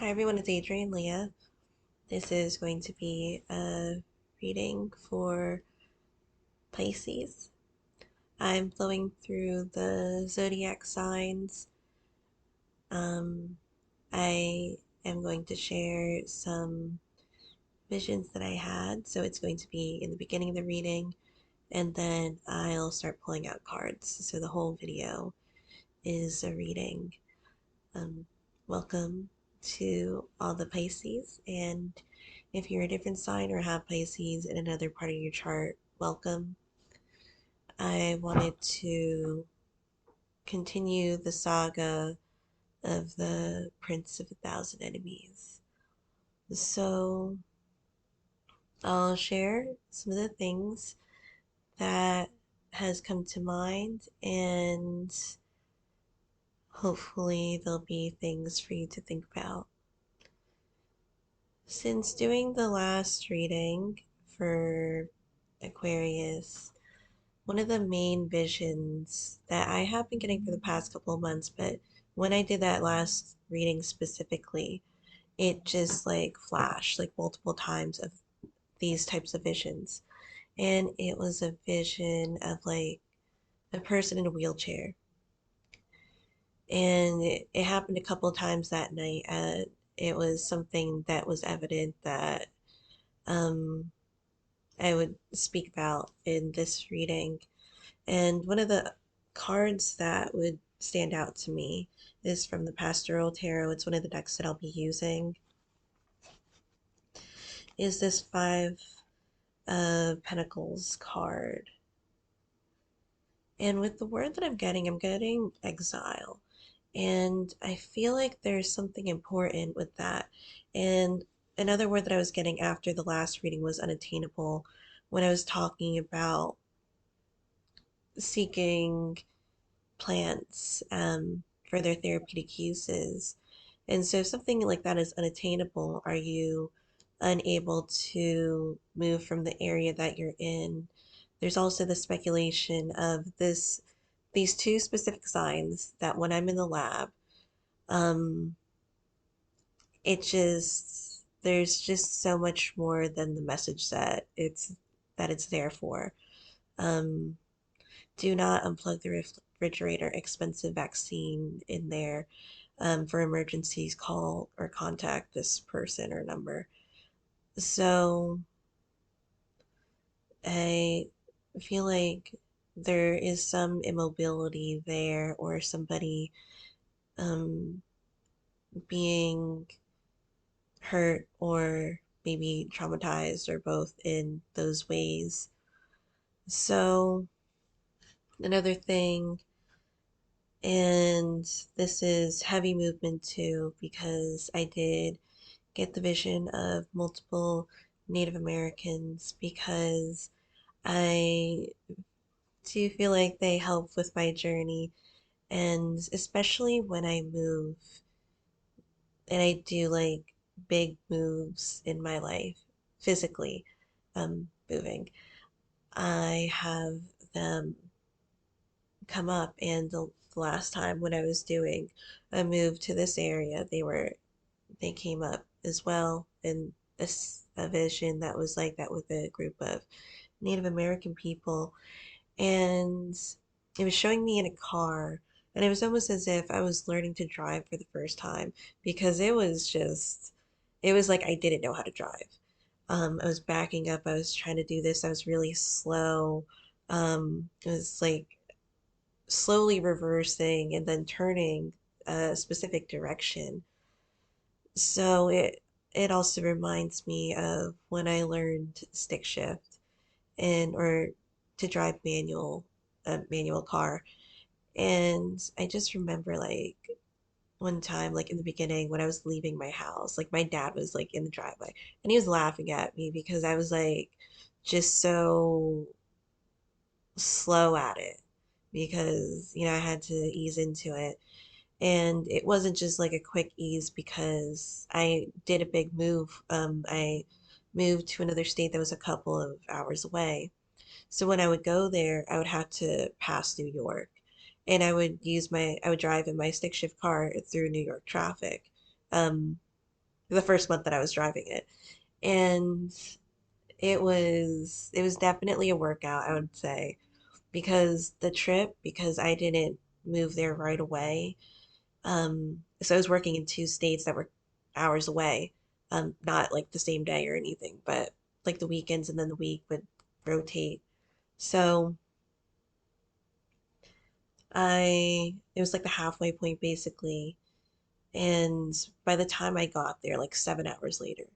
Hi everyone, it's Adrian Leah. This is going to be a reading for Pisces. I'm flowing through the zodiac signs. Um, I am going to share some visions that I had. So it's going to be in the beginning of the reading, and then I'll start pulling out cards. So the whole video is a reading. Um, Welcome to all the Pisces, and if you're a different sign or have Pisces in another part of your chart, welcome. I wanted to continue the saga of the Prince of a Thousand Enemies. So I'll share some of the things that has come to mind, and hopefully there'll be things for you to think about. Since doing the last reading for Aquarius, one of the main visions that I have been getting for the past couple of months, but when I did that last reading specifically, it just like flashed like multiple times of these types of visions. And it was a vision of like a person in a wheelchair. And it happened a couple of times that night. It was something that was evident that um, I would speak about in this reading. And one of the cards that would stand out to me is from the Pastoral Tarot. It's one of the decks that I'll be using. Is this Five of Pentacles card. And with the word that I'm getting exile. And I feel like there's something important with that. And another word that I was getting after the last reading was unattainable, when I was talking about seeking plants for their therapeutic uses. And so if something like that is unattainable, are you unable to move from the area that you're in? There's also the speculation of these two specific signs that when I'm in the lab, um, there's just so much more than the message that it's there for. Um, do not unplug the refrigerator, expensive vaccine in there. For emergencies, call or contact this person or number. So I feel like there is some immobility there, or somebody um, being hurt or maybe traumatized, or both in those ways. So another thing, and this is heavy movement too, because I did get the vision of multiple Native Americans, because I do feel like they help with my journey, and especially when I move and I do like big moves in my life, physically moving, I have them come up. And the last time when I was doing a move to this area, they came up as well in a vision that was like that with a group of Native American people. And it was showing me in a car, and it was almost as if I was learning to drive for the first time, because it was like I didn't know how to drive. I was backing up, I was trying to do this, I was really slow. It was like slowly reversing and then turning a specific direction. So it also reminds me of when I learned stick shift, and or to drive a manual car. And I just remember like one time, like in the beginning when I was leaving my house, like my dad was like in the driveway, and he was laughing at me because I was like just so slow at it, because I had to ease into it. And it wasn't just like a quick ease, because I did a big move. I moved to another state that was a couple of hours away. So when I would go there, I would have to pass New York, and I would drive in my stick shift car through New York traffic. Um, the first month that I was driving it. And it was definitely a workout, I would say, because the trip, because I didn't move there right away. So I was working in two states that were hours away, not like the same day or anything, but like the weekends and then the week would rotate. So it was like the halfway point basically. And by the time I got there, like 7 hours later,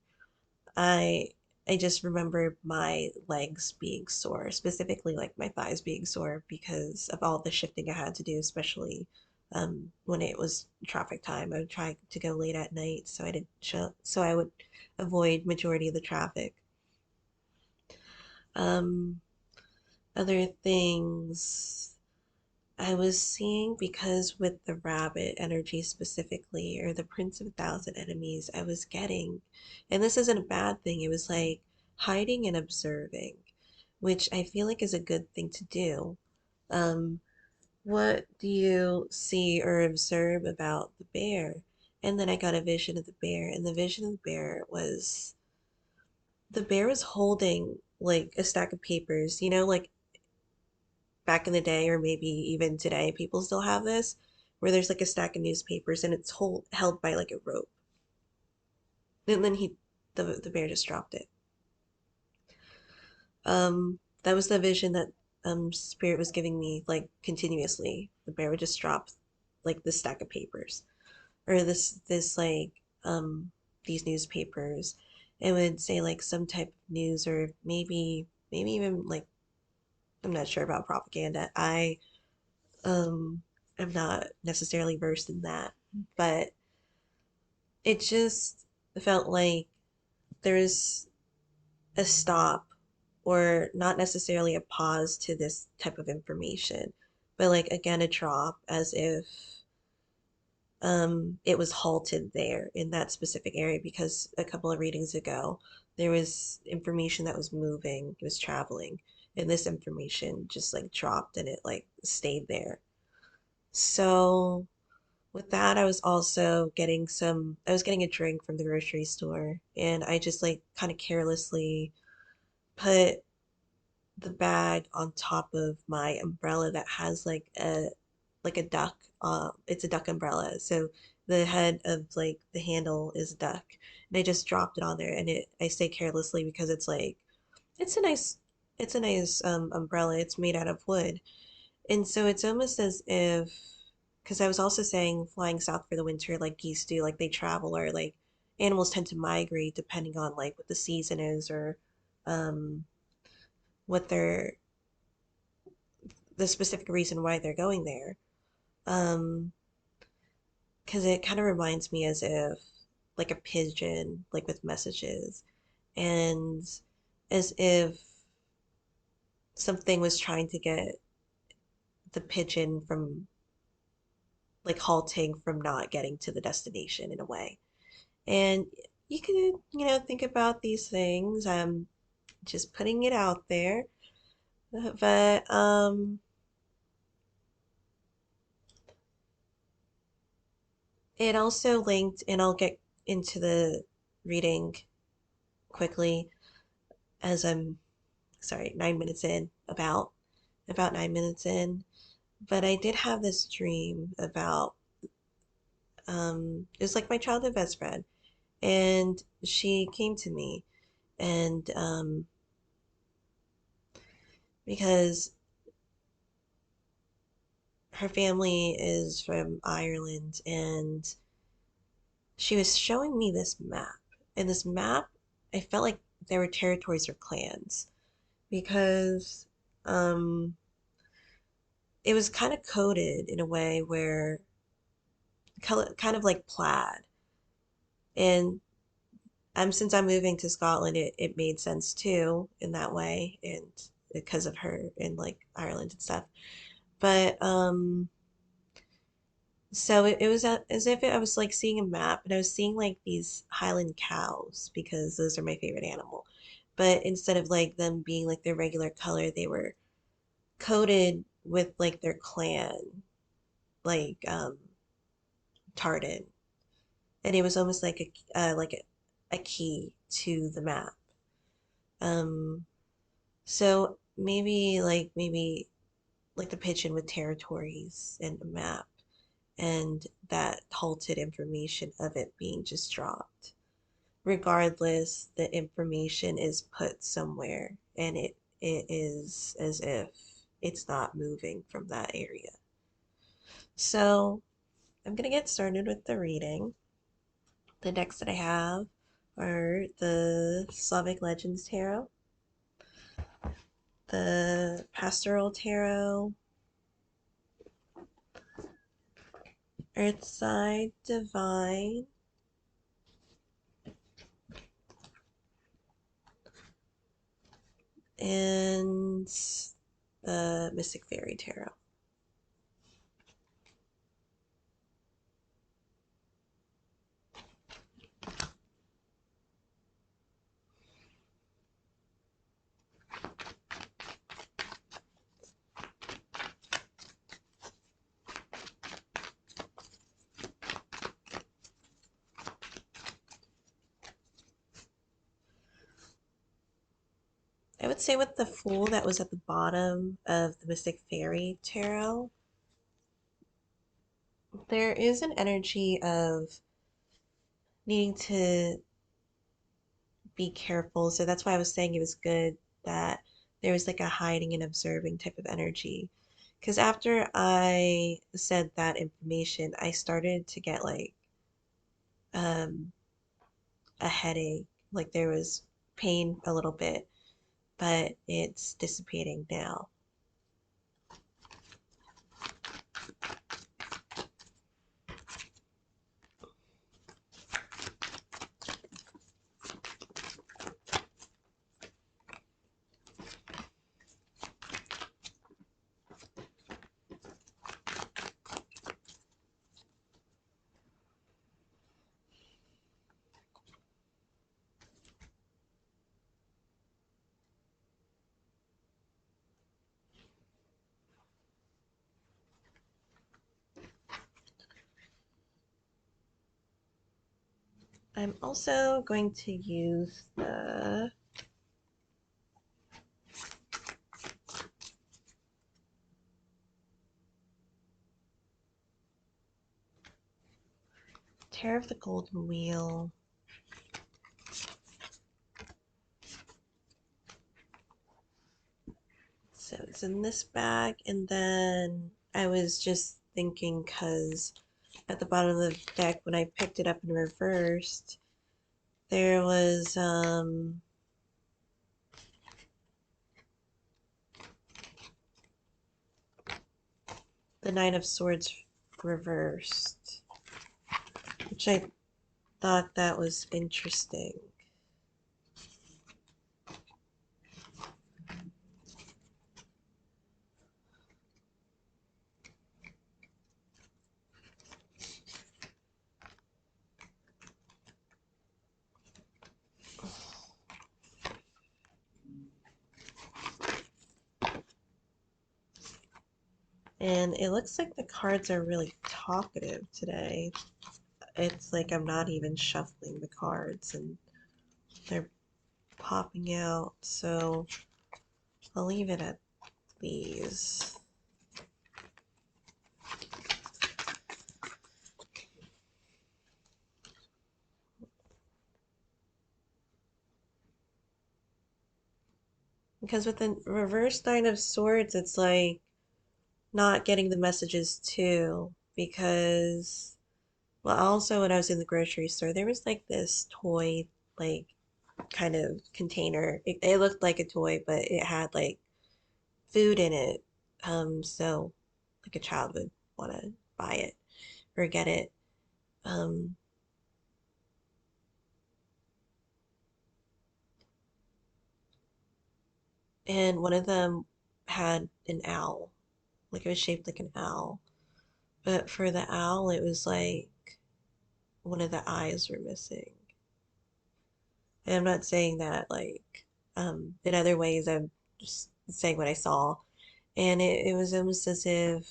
I I just remember my legs being sore, specifically like my thighs being sore because of all the shifting I had to do, especially when it was traffic time. I would try to go late at night, so I didn't so I would avoid majority of the traffic. Um, Other things I was seeing because with the rabbit energy specifically, or the Prince of a Thousand Enemies, I was getting, and this isn't a bad thing, it was like hiding and observing, which I feel like is a good thing to do. Um, what do you see or observe about the bear? And then I got a vision of the bear, and the vision of the bear was holding like a stack of papers, like back in the day, or maybe even today, people still have this, where there's like a stack of newspapers and it's held by like a rope. And then the bear just dropped it. That was the vision that Spirit was giving me, like continuously. The bear would just drop like this stack of papers, or this like these newspapers. It would say like some type of news, or maybe even like, I'm not sure about propaganda. Um, I'm not necessarily versed in that, but it just felt like there's a stop, or not necessarily a pause to this type of information, but like again a drop, as if it was halted there in that specific area, because a couple of readings ago there was information that was moving, it was traveling, and this information just like dropped and it like stayed there. So with that, I was getting a drink from the grocery store, and I just like kind of carelessly put the bag on top of my umbrella that has like a duck. It's a duck umbrella. So the head of like the handle is a duck. And I just dropped it on there, and I say carelessly because it's a nice it's a nice umbrella. It's made out of wood. And so it's almost as if, because I was also saying flying south for the winter, like geese do, like they travel, or like animals tend to migrate depending on like what the season is, or um, what the specific reason why they're going there. Um, because it kind of reminds me as if like a pigeon, like with messages, and as if something was trying to get the pigeon from like halting from not getting to the destination in a way. And you can, think about these things. I'm just putting it out there. But it also linked, and I'll get into the reading quickly, as I'm sorry, 9 minutes in, about 9 minutes in. But I did have this dream about it was like my childhood best friend, and she came to me, and because her family is from Ireland, and she was showing me this map. And this map, I felt like there were territories or clans, because um, it was kind of coded in a way where kind of like plaid. And since I'm moving to Scotland, it made sense too in that way, and because of her in like Ireland and stuff. But so it was as if I was like seeing a map, and I was seeing like these Highland cows, because those are my favorite animal. But instead of like them being like their regular color, they were coated with like their clan, like tartan. and it was almost like a key to the map. Um, so maybe like the pigeon with territories and a map, and that halted information of it being just dropped. Regardless, the information is put somewhere, and it is as if it's not moving from that area. So I'm gonna get started with the reading. The decks that I have are the Slavic Legends Tarot, the Pastoral Tarot, Earthside Divine, and the Mystic Fairy Tarot. I would say with the Fool that was at the bottom of the Mystic Fairy Tarot, there is an energy of needing to be careful. So that's why I was saying it was good that there was like a hiding and observing type of energy. Because after I said that information, I started to get like um, a headache. Like there was pain a little bit, but it's dissipating now. I'm also going to use the Tarot of the Golden Wheel. So it's in this bag, and then I was just thinking because at the bottom of the deck, when I picked it up and reversed, there was the Nine of Swords reversed, which I thought that was interesting. And it looks like the cards are really talkative today. It's like I'm not even shuffling the cards and they're popping out, so I'll leave it at these. Because with the reverse Nine of Swords, it's like not getting the messages too. Because, well, also when I was in the grocery store, there was like this toy, like kind of container. It looked like a toy, but it had like food in it. So like a child would want to buy it or get it. Um, and one of them had an owl, like it was shaped like an owl. But for the owl, it was like one of the eyes were missing. And I'm not saying that like in other ways, I'm just saying what I saw. And it was almost as if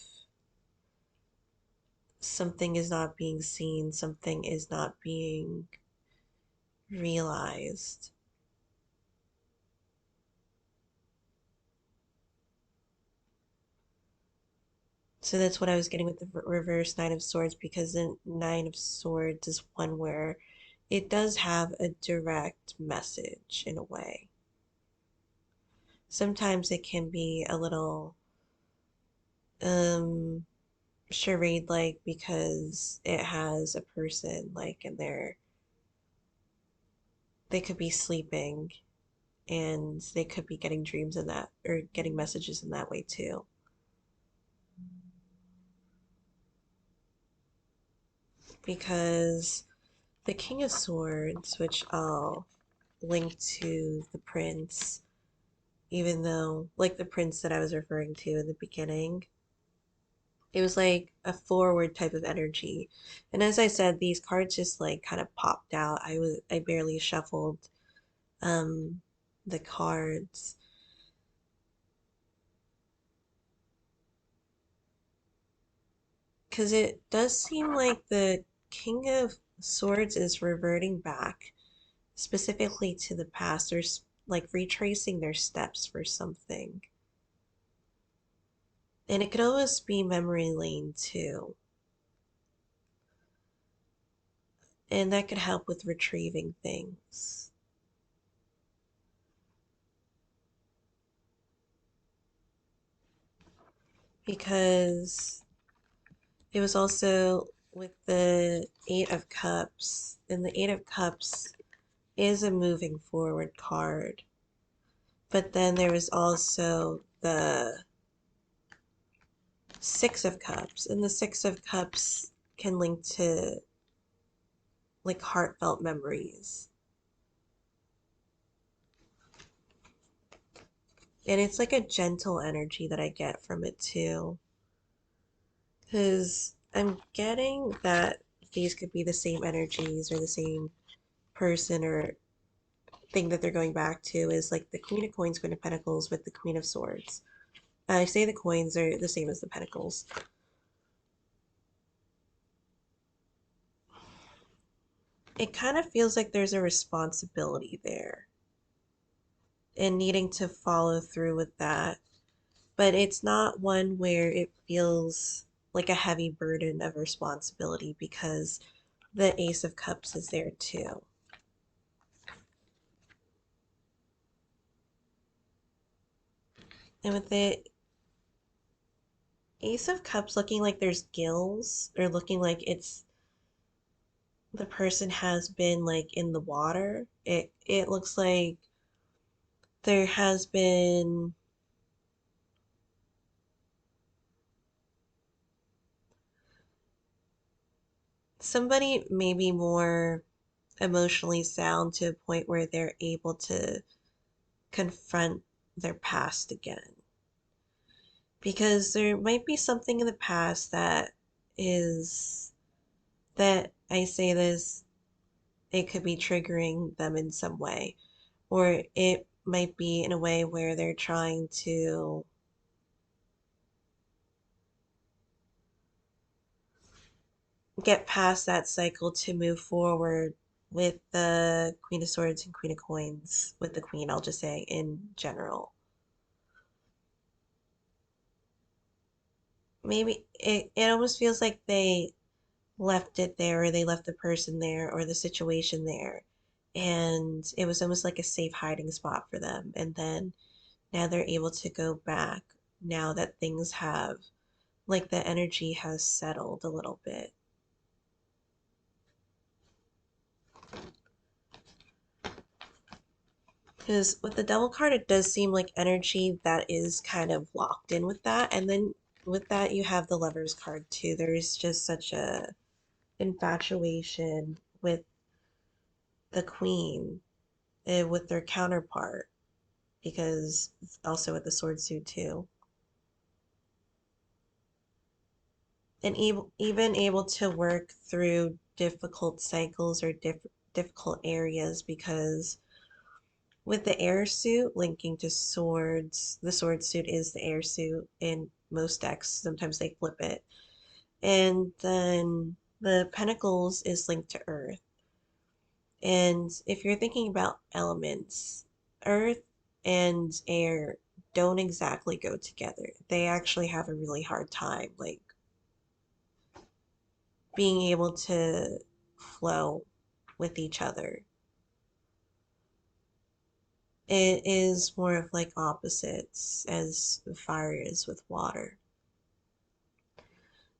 something is not being seen, something is not being realized. So that's what I was getting with the reverse Nine of Swords, because the Nine of Swords is one where it does have a direct message in a way. Sometimes it can be a little um charade like because it has a person like in there. They could be sleeping and they could be getting dreams in that or getting messages in that way too. Because the King of Swords, which I'll link to the prince, even though, like the prince that I was referring to in the beginning, it was like a forward type of energy. And as I said, these cards just like kind of popped out. I barely shuffled um the cards because it does seem like the King of Swords is reverting back specifically to the past. There's like retracing their steps for something. And it could almost be memory lane too. And that could help with retrieving things. Because it was also with the Eight of Cups, and the Eight of Cups is a moving forward card. But then there was also the Six of Cups, and the Six of Cups can link to like heartfelt memories. And it's like a gentle energy that I get from it too. Because I'm getting that these could be the same energies or the same person or thing that they're going back to is like the Queen of Coins, Queen of Pentacles with the Queen of Swords. I say the coins are the same as the pentacles. It kind of feels like there's a responsibility there and needing to follow through with that. But it's not one where it feels like a heavy burden of responsibility because the Ace of Cups is there too. And with the Ace of Cups looking like there's gills or looking like it's the person has been like in the water, it looks like there has been somebody maybe more emotionally sound to a point where they're able to confront their past again. Because there might be something in the past that is, that I say this, it could be triggering them in some way, or it might be in a way where they're trying to get past that cycle to move forward with the Queen of Swords and Queen of Coins, with the Queen, I'll just say in general. Maybe it almost feels like they left it there, or they left the person there, or the situation there. And it was almost like a safe hiding spot for them. And then now they're able to go back now that things have, like the energy has settled a little bit. Because with the Devil card, it does seem like energy that is kind of locked in with that. And then with that, you have the Lovers card too. There's just such a infatuation with the Queen, with their counterpart, because also with the sword suit too. And even able to work through difficult cycles or difficult areas because with the air suit linking to swords, the sword suit is the air suit in most decks. Sometimes they flip it. And then the Pentacles is linked to Earth. And if you're thinking about elements, Earth and air don't exactly go together. They actually have a really hard time, like being able to flow with each other. It is more of like opposites as fire is with water.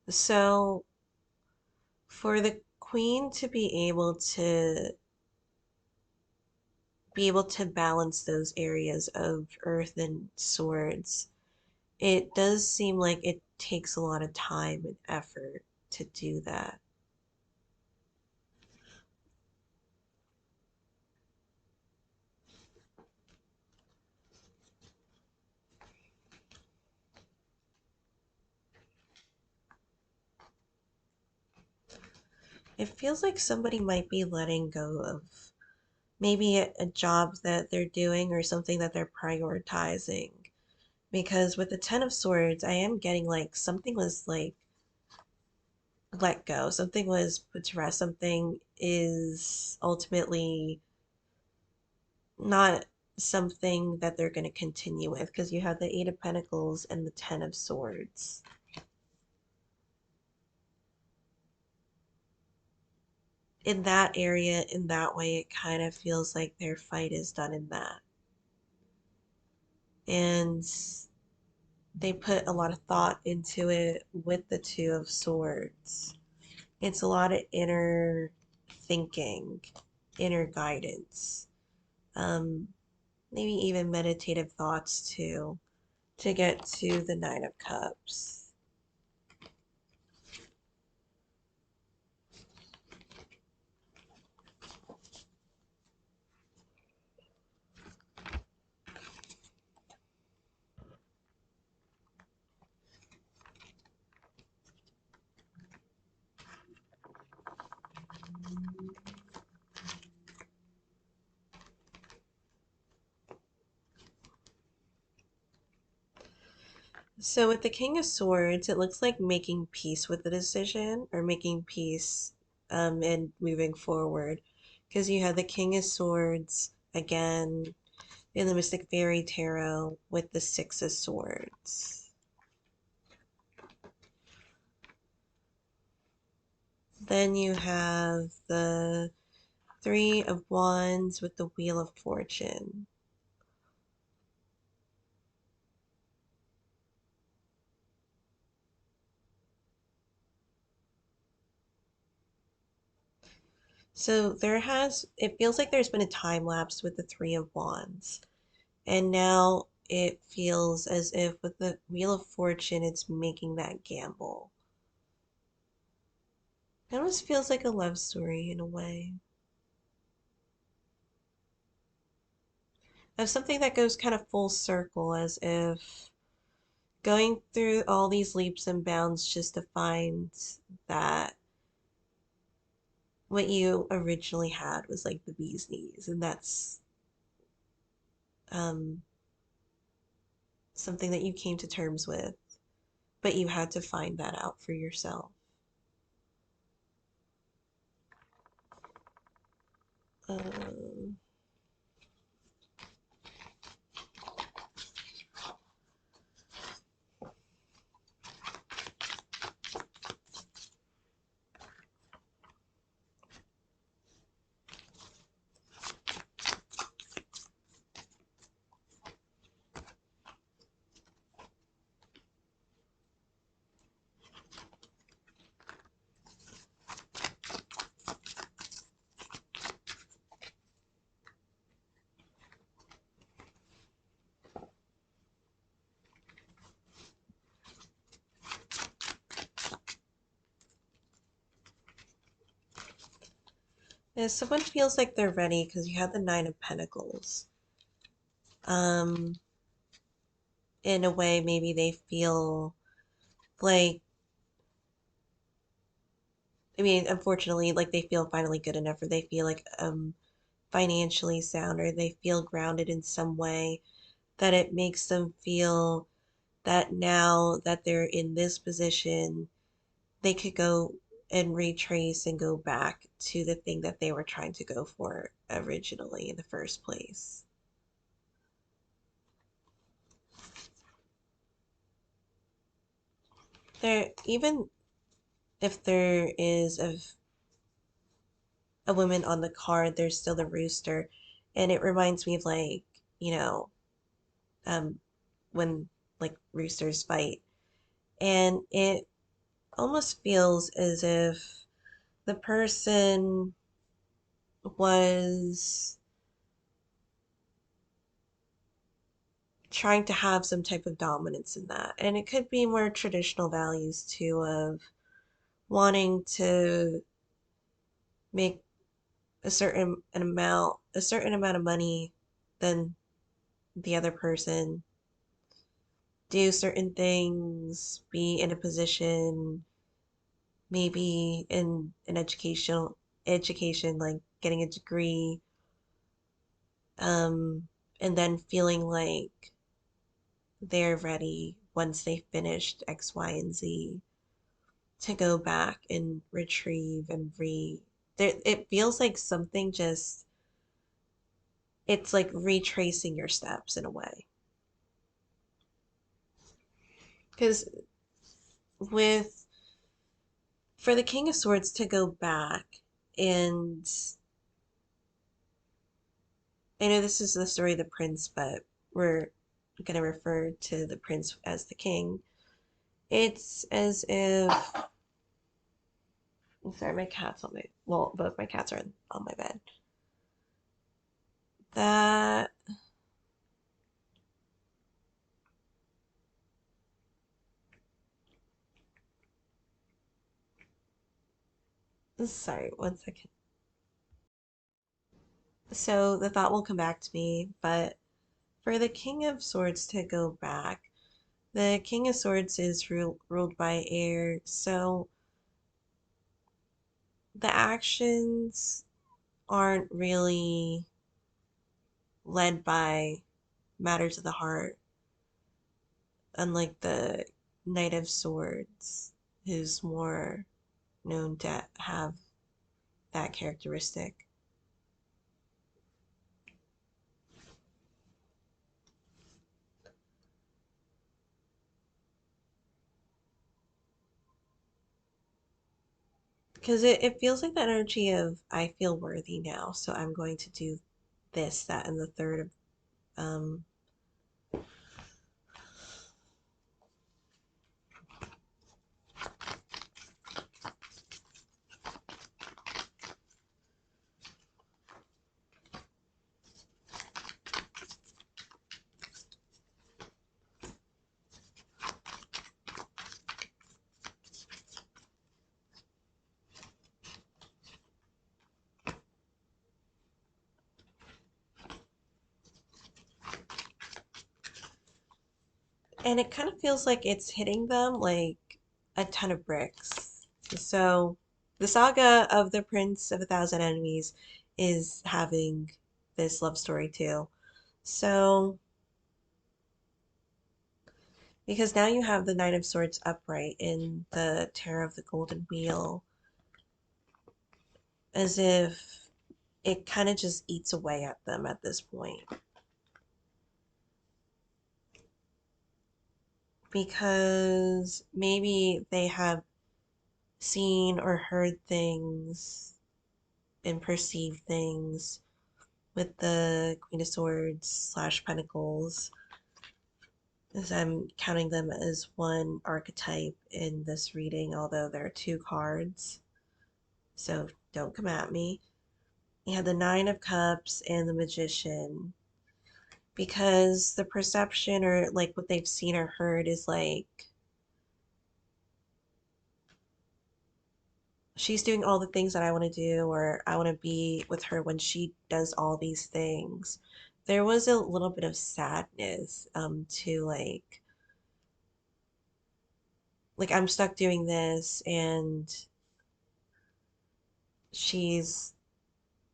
So for the queen to be able to balance those areas of earth and swords, it does seem like it takes a lot of time and effort to do that. It feels like somebody might be letting go of maybe a job that they're doing or something that they're prioritizing. Because with the Ten of Swords, I am getting like something was like let go, something was put to rest, something is ultimately not something that they're going to continue with because you have the Eight of Pentacles and the Ten of Swords. In that area, in that way, it kind of feels like their fight is done in that. And they put a lot of thought into it with the Two of Swords. It's a lot of inner thinking, inner guidance, um, maybe even meditative thoughts too, to get to the Nine of Cups. So with the King of Swords, it looks like making peace with the decision or making peace and moving forward. Because you have the King of Swords again in the Mystic Fairy Tarot with the Six of Swords. Then you have the Three of Wands with the Wheel of Fortune. So it feels like there's been a time lapse with the Three of Wands. And now it feels as if with the Wheel of Fortune, it's making that gamble. It almost feels like a love story in a way. Of something that goes kind of full circle, as if going through all these leaps and bounds just to find that what you originally had was like the bee's knees, and that's um, something that you came to terms with, but you had to find that out for yourself. Um, yeah, someone feels like they're ready because you have the Nine of Pentacles. Um, in a way, maybe they feel like, I mean, unfortunately, like they feel finally good enough, or they feel like financially sound, or they feel grounded in some way that it makes them feel that now that they're in this position, they could go and retrace and go back to the thing that they were trying to go for originally in the first place. There, even if there is a woman on the card, there's still the rooster, and it reminds me of like, you know, um, when like roosters fight, and it almost feels as if the person was trying to have some type of dominance in that. And it could be more traditional values too of wanting to make a certain amount of money than the other person, do certain things, be in a position, maybe in an education like getting a degree, and then feeling like they're ready once they finished X, Y, and Z to go back and retrieve and there it feels like something just it's like retracing your steps in a way. Because with for the King of Swords to go back, and I know this is the story of the prince, but we're gonna refer to the prince as the king. It's as if I'm sorry, my cat's on my well, both my cats are on my bed. That sorry, one second. So the thought will come back to me, but for the King of Swords to go back, the King of Swords is ruled by air, so the actions aren't really led by matters of the heart, unlike the Knight of Swords, who's more known to have that characteristic. Because it feels like the energy of I feel worthy now, so I'm going to do this, that, and the third. Um, and it kind of feels like it's hitting them like a ton of bricks. So the saga of the Prince of a Thousand Enemies is having this love story too. So because now you have the Knight of Swords upright in the Terror of the Golden Wheel, as if it kind of just eats away at them at this point. Because maybe they have seen or heard things and perceived things with the Queen of Swords slash Pentacles, as I'm counting them as one archetype in this reading, although there are two cards. So don't come at me. You have the Nine of Cups and the Magician, because the perception or like what they've seen or heard is like she's doing all the things that I want to do, or I want to be with her when she does all these things. There was a little bit of sadness to like I'm stuck doing this and she's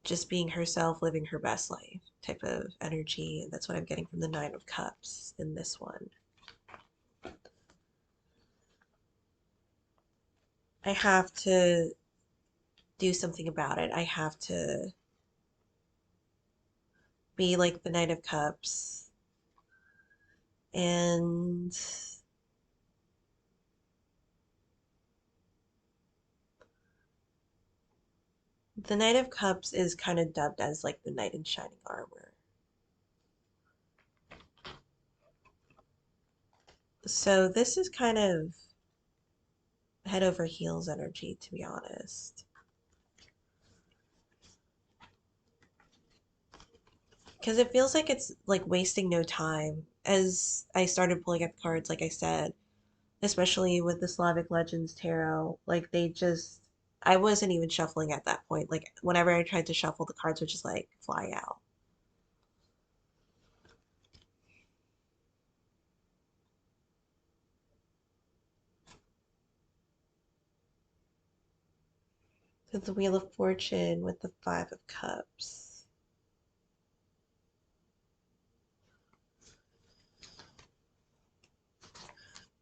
just being herself, living her best life type of energy. And that's what I'm getting from the Nine of Cups in this one. I have to do something about it. I have to be like the Knight of Cups. And the Knight of Cups is kind of dubbed as like the knight in shining armor. So this is kind of head over heels energy, to be honest. Because it feels like it's like wasting no time. As I started pulling up cards, like I said, especially with the Slavic Legends Tarot, like they just, I wasn't even shuffling at that point. Like whenever I tried to shuffle, the cards would just like fly out. So the Wheel of Fortune with the Five of Cups.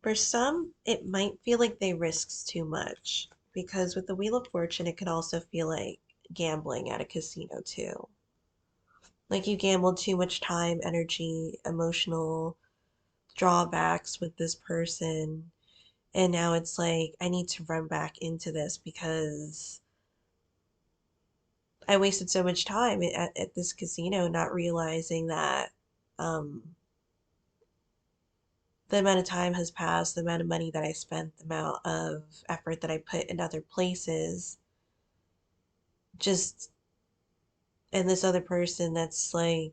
For some, it might feel like they risk too much because with the Wheel of Fortune, it could also feel like gambling at a casino too. Like you gambled too much time, energy, emotional drawbacks with this person, and now it's like I need to run back into this because I wasted so much time at this casino not realizing that the amount of time has passed, the amount of money that I spent, the amount of effort that I put in other places, just and this other person that's like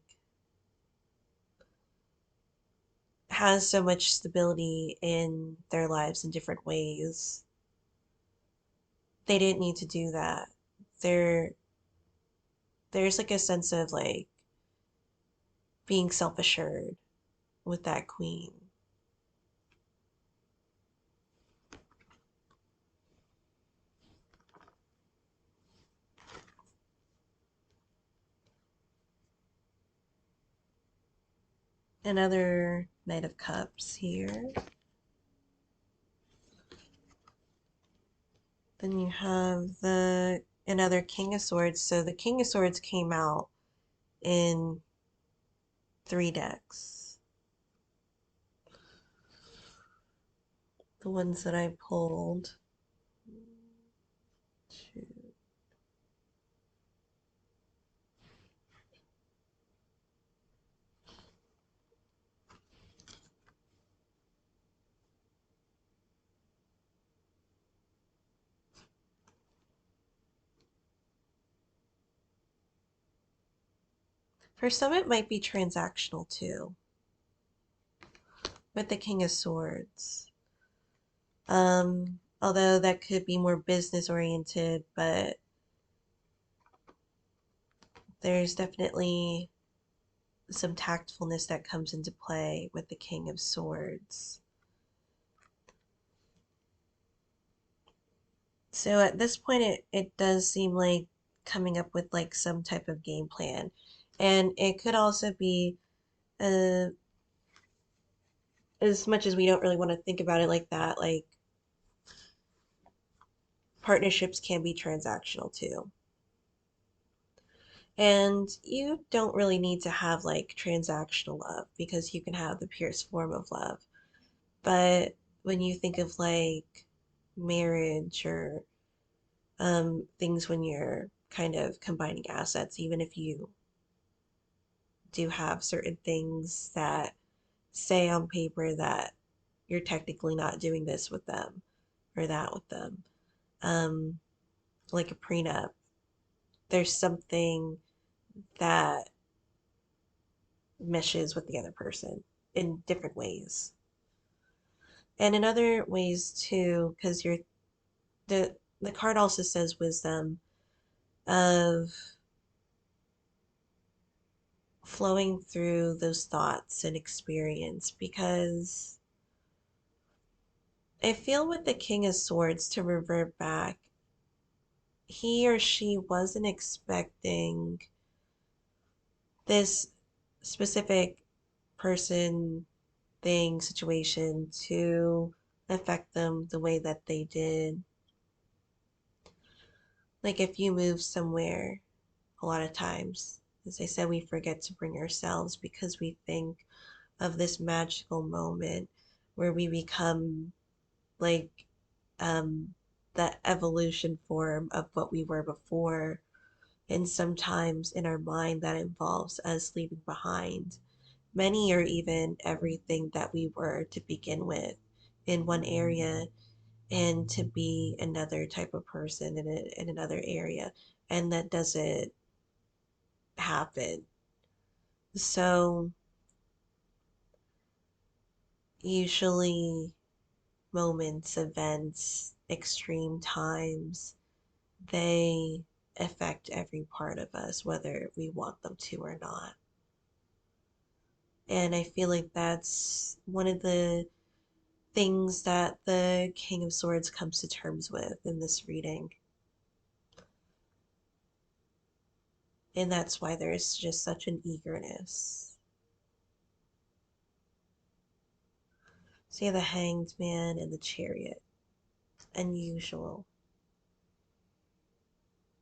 has so much stability in their lives in different ways. They didn't need to do that. There there's like a sense of like being self-assured with that queen. Another Knight of Cups here. Then you have the another King of Swords. So the King of Swords came out in 3 decks. The ones that I pulled. Two. For some, it might be transactional too, with the King of Swords. Although that could be more business oriented, but there's definitely some tactfulness that comes into play with the King of Swords. So at this point, it does seem like coming up with like some type of game plan. And it could also be, uh, as much as we don't really want to think about it like that, like partnerships can be transactional too. And you don't really need to have like transactional love because you can have the purest form of love. But when you think of like marriage or things when you're kind of combining assets, even if you do have certain things that say on paper that you're technically not doing this with them or that with them, um, like a prenup, there's something that meshes with the other person in different ways. And in other ways too, because you're the card also says wisdom of flowing through those thoughts and experience because I feel with the King of Swords to revert back, he or she wasn't expecting this specific person, thing, situation to affect them the way that they did. Like if you move somewhere, a lot of times, as I said, we forget to bring ourselves because we think of this magical moment where we become like um, the evolution form of what we were before. And sometimes in our mind, that involves us leaving behind many or even everything that we were to begin with in one area and to be another type of person in another area. And that doesn't happen. So usually moments, events, extreme times, they affect every part of us, whether we want them to or not. And I feel like that's one of the things that the King of Swords comes to terms with in this reading. And that's why there's just such an eagerness. So you have the Hanged Man and the Chariot. Unusual.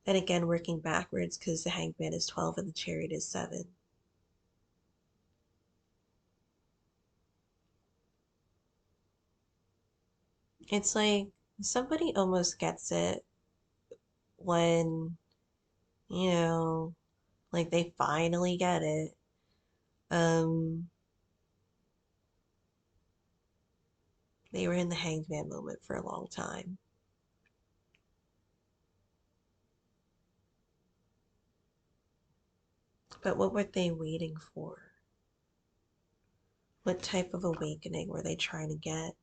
And again, working backwards because the Hanged Man is 12 and the Chariot is 7. It's like somebody almost gets it when, you know, like they finally get it. Um, they were in the Hanged Man moment for a long time. But what were they waiting for? What type of awakening were they trying to get?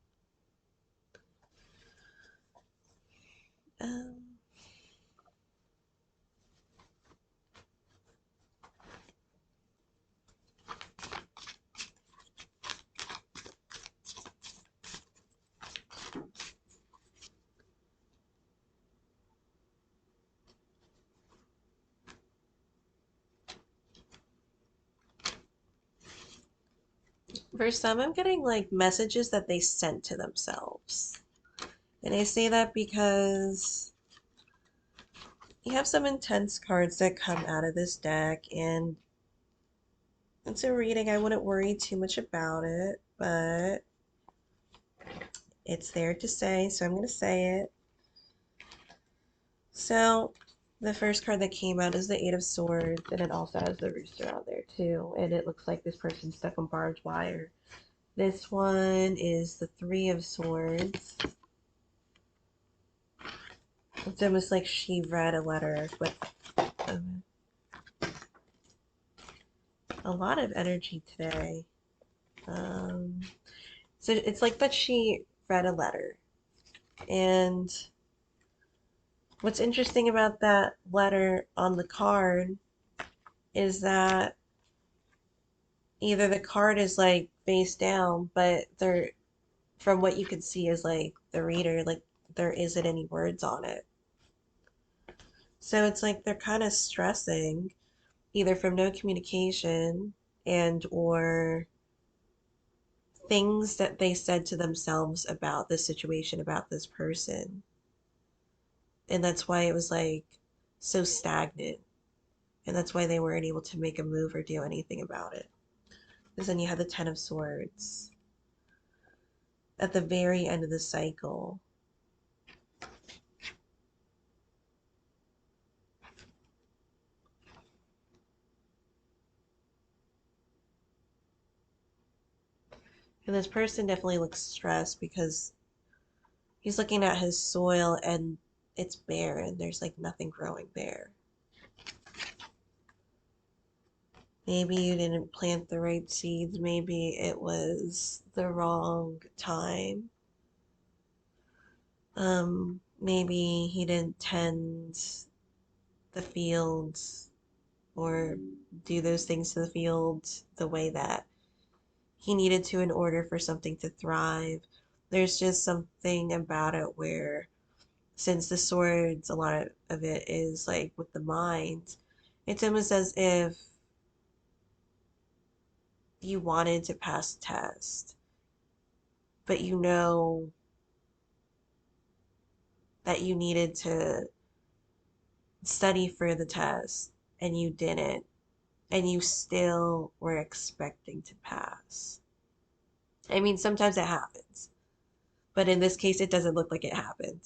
Um, for some, I'm getting like messages that they sent to themselves. And I say that because you have some intense cards that come out of this deck, and it's a reading. I wouldn't worry too much about it, but it's there to say, so I'm going to say it. So, the first card that came out is the Eight of Swords, and it also has the Rooster on there too, and it looks like this person's stuck on barbed wire. This one is the Three of Swords. It's almost like she read a letter with a lot of energy today. Um, so it's like that she read a letter. And what's interesting about that letter on the card is that either the card is like face down, but there, from what you can see is like the reader, like there isn't any words on it. So it's like they're kind of stressing either from no communication and or things that they said to themselves about this situation, about this person. And that's why it was like so stagnant. And that's why they weren't able to make a move or do anything about it. Because then you have the Ten of Swords at the very end of the cycle. And this person definitely looks stressed because he's looking at his soil and it's barren. There's like nothing growing there. Maybe you didn't plant the right seeds. Maybe it was the wrong time. Maybe he didn't tend the fields or do those things to the fields the way that he needed to in order for something to thrive. There's just something about it where, since the swords, a lot of it is like with the mind, it's almost as if you wanted to pass the test, but you know that you needed to study for the test and you didn't, and you still were expecting to pass. I mean, sometimes it happens, but in this case, it doesn't look like it happened.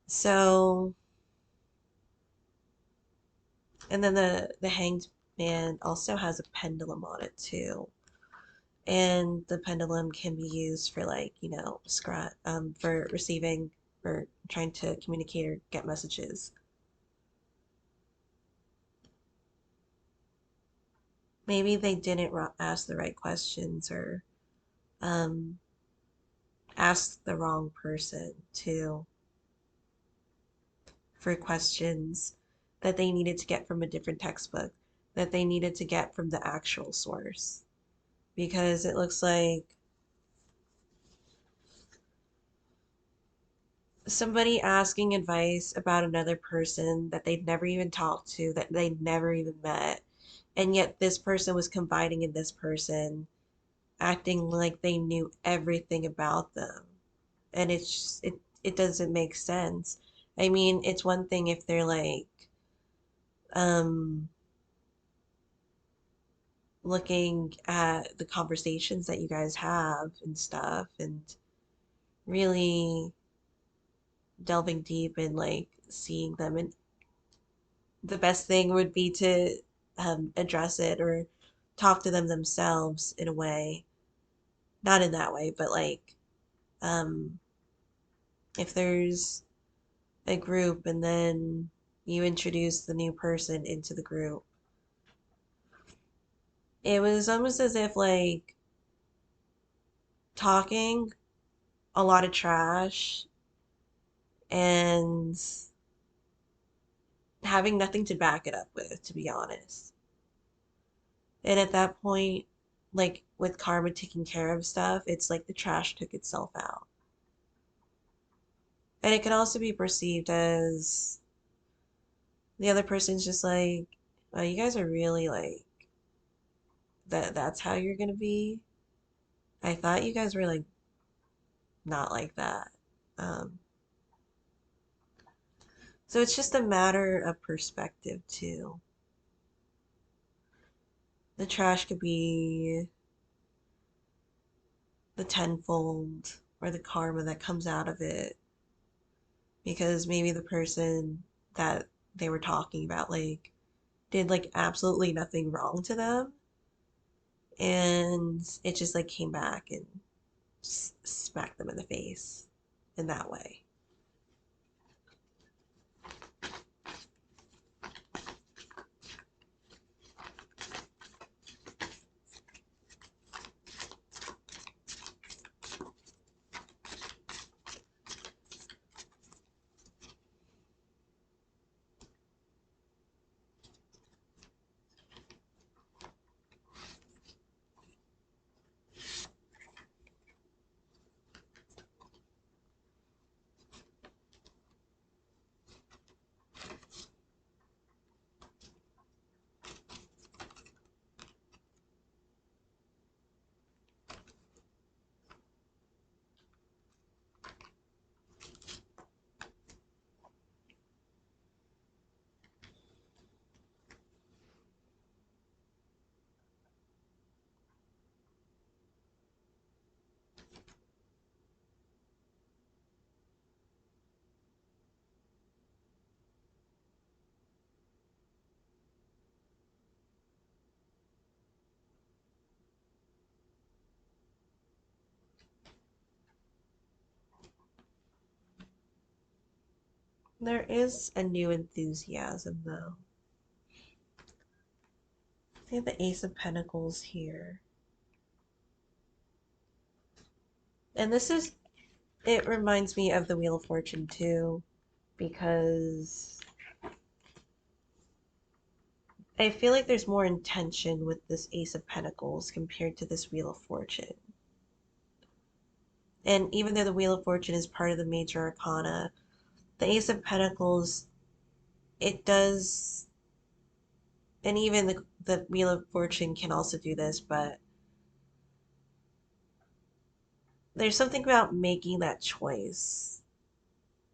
So, and then the hanged man also has a pendulum on it too. And the pendulum can be used for like, for receiving or trying to communicate or get messages. Maybe they didn't ask the right questions or um, ask the wrong person too for questions that they needed to get from a different textbook, that they needed to get from the actual source. Because it looks like somebody asking advice about another person that they'd never even talked to, that they'd never even met, and yet this person was confiding in this person, acting like they knew everything about them. And it doesn't make sense. I mean, it's one thing if they're like um looking at the conversations that you guys have and stuff and really delving deep and like seeing them, and the best thing would be to address it or talk to them themselves in a way, not in that way, but like um if there's a group and then you introduce the new person into the group, it was almost as if like talking a lot of trash and having nothing to back it up with, to be honest. And at that point, like with karma taking care of stuff, it's like the trash took itself out. And it can also be perceived as the other person's just like, oh, you guys are really like that's how you're gonna be. I thought you guys were like not like that. Um, so it's just a matter of perspective too. The trash could be the tenfold or the karma that comes out of it because maybe the person that they were talking about like did like absolutely nothing wrong to them, and it just like came back and smacked them in the face in that way. There is a new enthusiasm though. I have the Ace of Pentacles here. And this is, it reminds me of the Wheel of Fortune too, because I feel like there's more intention with this Ace of Pentacles compared to this Wheel of Fortune. And even though the Wheel of Fortune is part of the major arcana, the Ace of Pentacles, it does, and even the Wheel of Fortune can also do this, but there's something about making that choice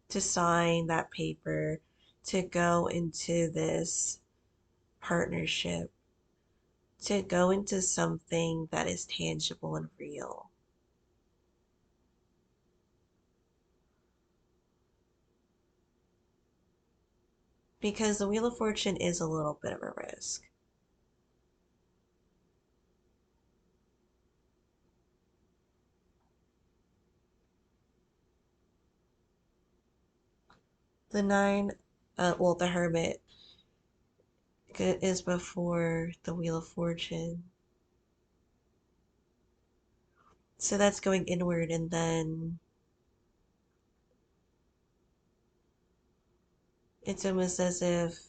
to sign that paper, to go into this partnership, to go into something that is tangible and real. Because the Wheel of Fortune is a little bit of a risk. The nine, well, the Hermit is before the Wheel of Fortune. So that's going inward, and then it's almost as if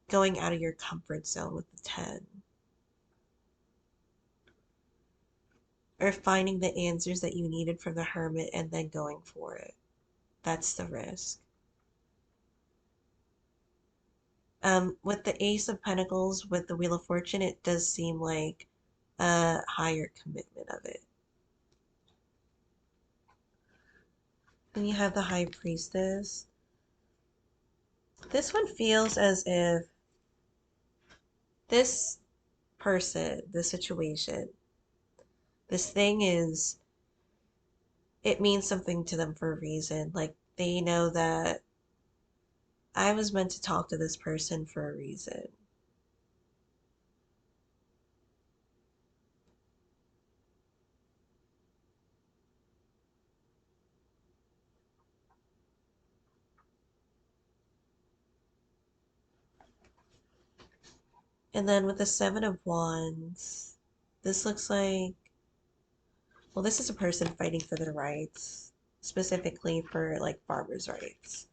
going out of your comfort zone with the 10, or finding the answers that you needed from the Hermit and then going for it. That's the risk. With the Ace of Pentacles, with the Wheel of Fortune, it does seem like a higher commitment of it. Then you have the High Priestess. This one feels as if this person, this situation, this thing is, it means something to them for a reason. Like they know that I was meant to talk to this person for a reason. And then with the Seven of Wands, this looks like, well, this is a person fighting for their rights, specifically for like farmers' rights.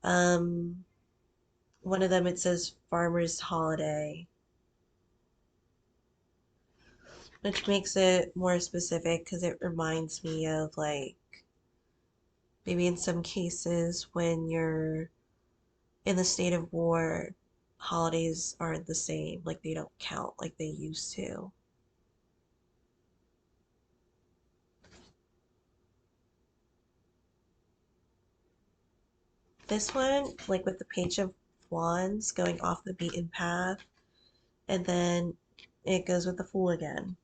Um, One of them, it says Farmers Holiday, which makes it more specific because it reminds me of like maybe in some cases when you're in the state of war, holidays aren't the same, like they don't count like they used to. This one, like with the Page of Wands going off the beaten path, and then it goes with the Fool again.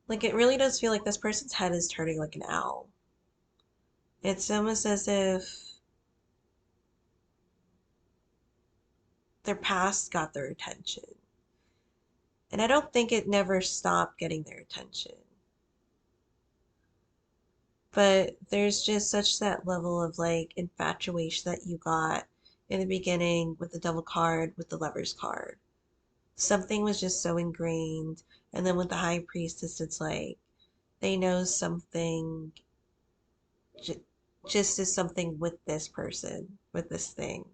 Like it really does feel like this person's head is turning like an owl. It's almost as if their past got their attention. And I don't think it never stopped getting their attention. But there's just such that level of like infatuation that you got in the beginning with the Devil card, with the Lovers card. Something was just so ingrained. And then with the High Priestess, it's like they know something j- just is something with this person, with this thing.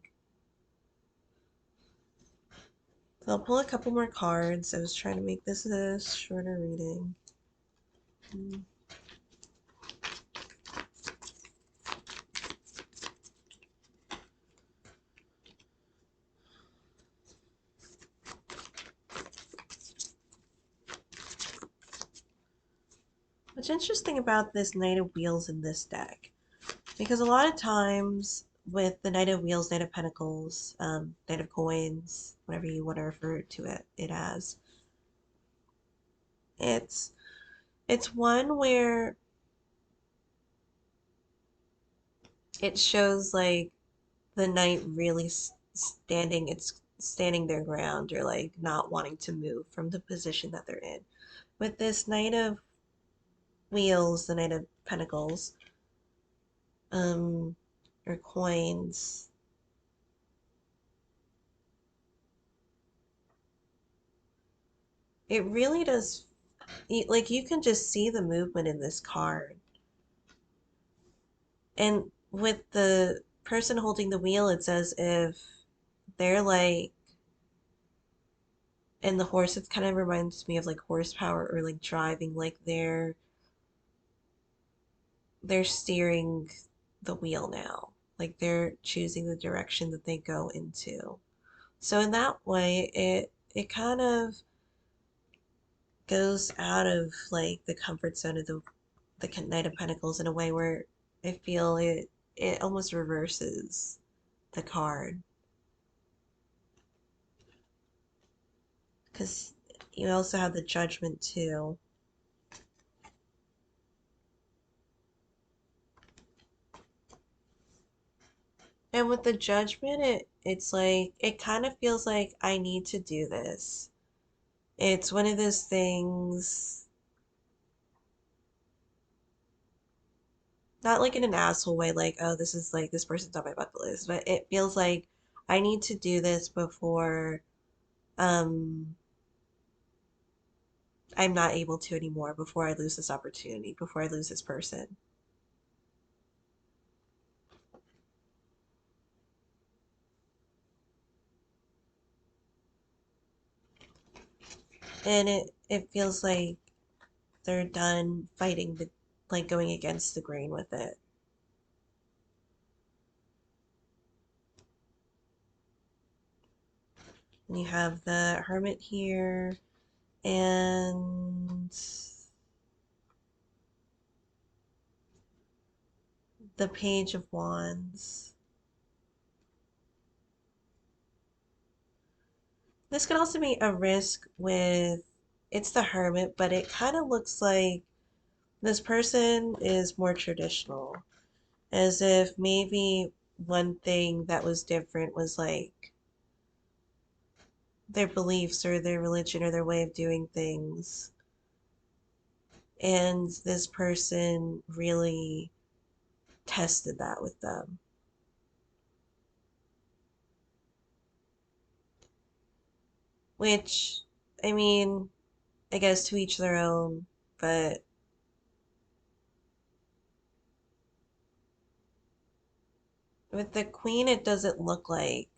So I'll pull a couple more cards. I was trying to make this a shorter reading. Mm. What's interesting about this Knight of Wheels in this deck, because a lot of times with the Knight of Wheels, Knight of Pentacles, Knight of Coins, whatever you want to refer to it as, it's it's one where it shows like the knight really standing their ground, or like not wanting to move from the position that they're in. With this Knight of Wheels, the Knight of Pentacles, um, or Coins, it really does, like you can just see the movement in this card. And with the person holding the wheel, it's as if they're like, and the horse, it kind of reminds me of like horsepower or like driving, like they're steering the wheel now. Like they're choosing the direction that they go into. So in that way, it kind of goes out of like the comfort zone of the Knight of Pentacles in a way where I feel it almost reverses the card because you also have the Judgment too. And with the Judgment, it's like it kind of feels like I need to do this. It's one of those things, not like in an asshole way, like, oh, this is like this person's on my bucket list, but it feels like I need to do this before um I'm not able to anymore, before I lose this opportunity, before I lose this person. And it feels like they're done fighting the like going against the grain with it. And you have the Hermit here and the Page of Wands. This could also be a risk with it's the Hermit, but it kind of looks like this person is more traditional, as if maybe one thing that was different was like their beliefs or their religion or their way of doing things. And this person really tested that with them. Which, I mean, I guess to each their own, but with the Queen, it doesn't look like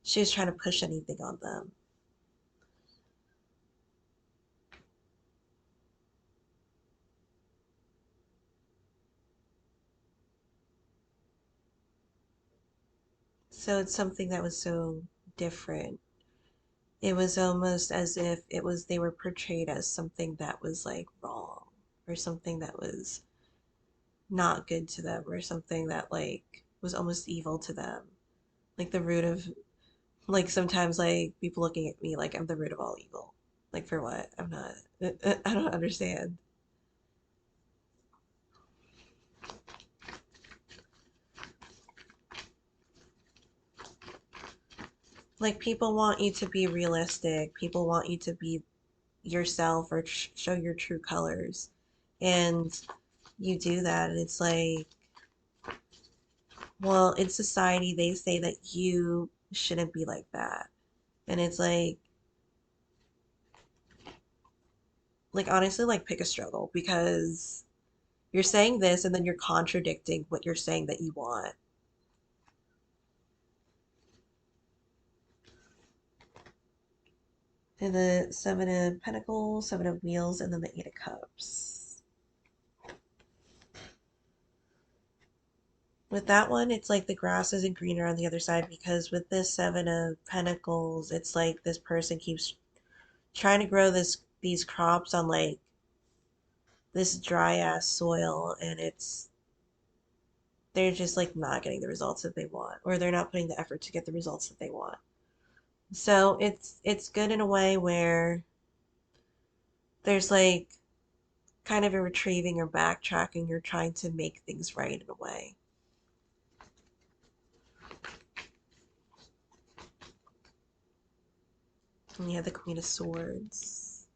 she was trying to push anything on them. So it's something that was so different. It was almost as if it was they were portrayed as something that was like wrong or something that was not good to them or something that like was almost evil to them. Like the root of like sometimes like people looking at me like I'm the root of all evil. Like for what? I'm not. I don't understand. Like people want you to be realistic. People want you to be yourself or show your true colors. And you do that and it's like, well, in society they say that you shouldn't be like that. And it's like honestly like pick a struggle because you're saying this and then you're contradicting what you're saying that you want. And the Seven of Pentacles, Seven of Wheels, and then the Eight of Cups. With that one, it's like the grass isn't greener on the other side because with this Seven of Pentacles, it's like this person keeps trying to grow these crops on like this dry ass soil and it's they're just like not getting the results that they want or they're not putting the effort to get the results that they want. So it's good in a way where there's like kind of a retrieving or backtracking. You're trying to make things right in a way. And you have the Queen of Swords.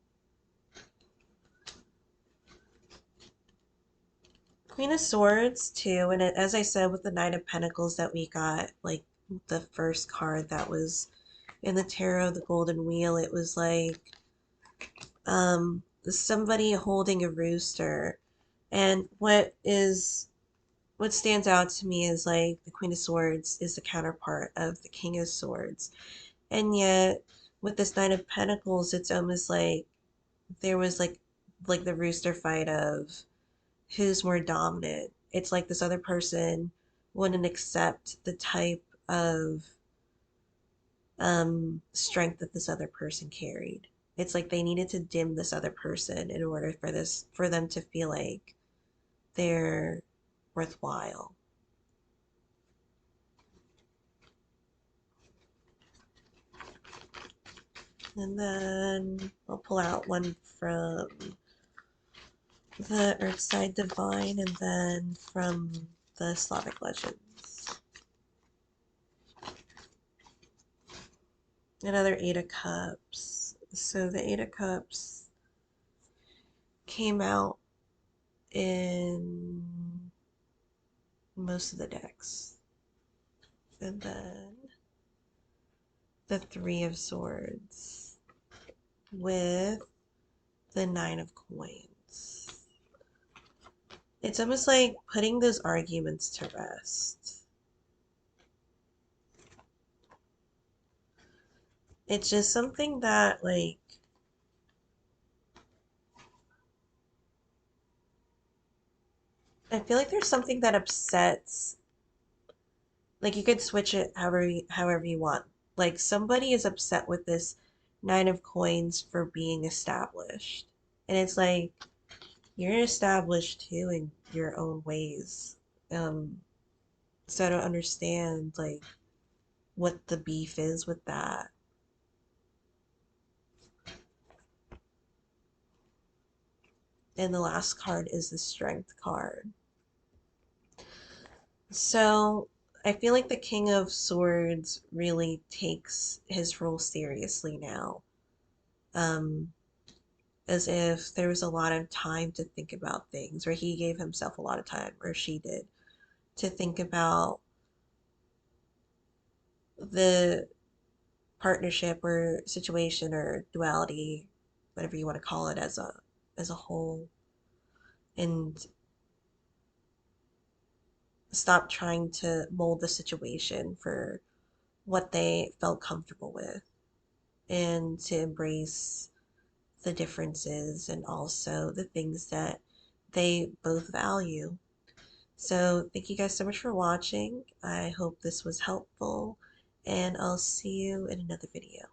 Queen of Swords too, and as I said with the Knight of Pentacles that we got, like the first card that was in the tarot, the Golden Wheel, it was like somebody holding a rooster. And what stands out to me is like the Queen of Swords is the counterpart of the King of Swords. And yet with this Knight of Pentacles, it's almost like there was like the rooster fight of who's more dominant. It's like this other person wouldn't accept the type strength that this other person carried. It's like they needed to dim this other person in order for them to feel like they're worthwhile. And then I'll pull out one from the Earthside Divine and then from the Slavic legends. Another Eight of Cups. So the Eight of Cups came out in most of the decks. And then the Three of Swords with the Nine of Coins. It's almost like putting those arguments to rest. It's just something that, like, I feel like there's something that upsets, like, you could switch it however you want. Like, somebody is upset with this Nine of Coins for being established. And it's like, you're established too in your own ways. Um, so I don't understand, like, what the beef is with that. And the last card is the Strength card. So I feel like the King of Swords really takes his role seriously now. Um, as if there was a lot of time to think about things, or he gave himself a lot of time, or she did, to think about the partnership or situation or duality, whatever you want to call it, as a whole, and stop trying to mold the situation for what they felt comfortable with, and to embrace the differences and also the things that they both value. So, thank you guys so much for watching. I hope this was helpful, and I'll see you in another video.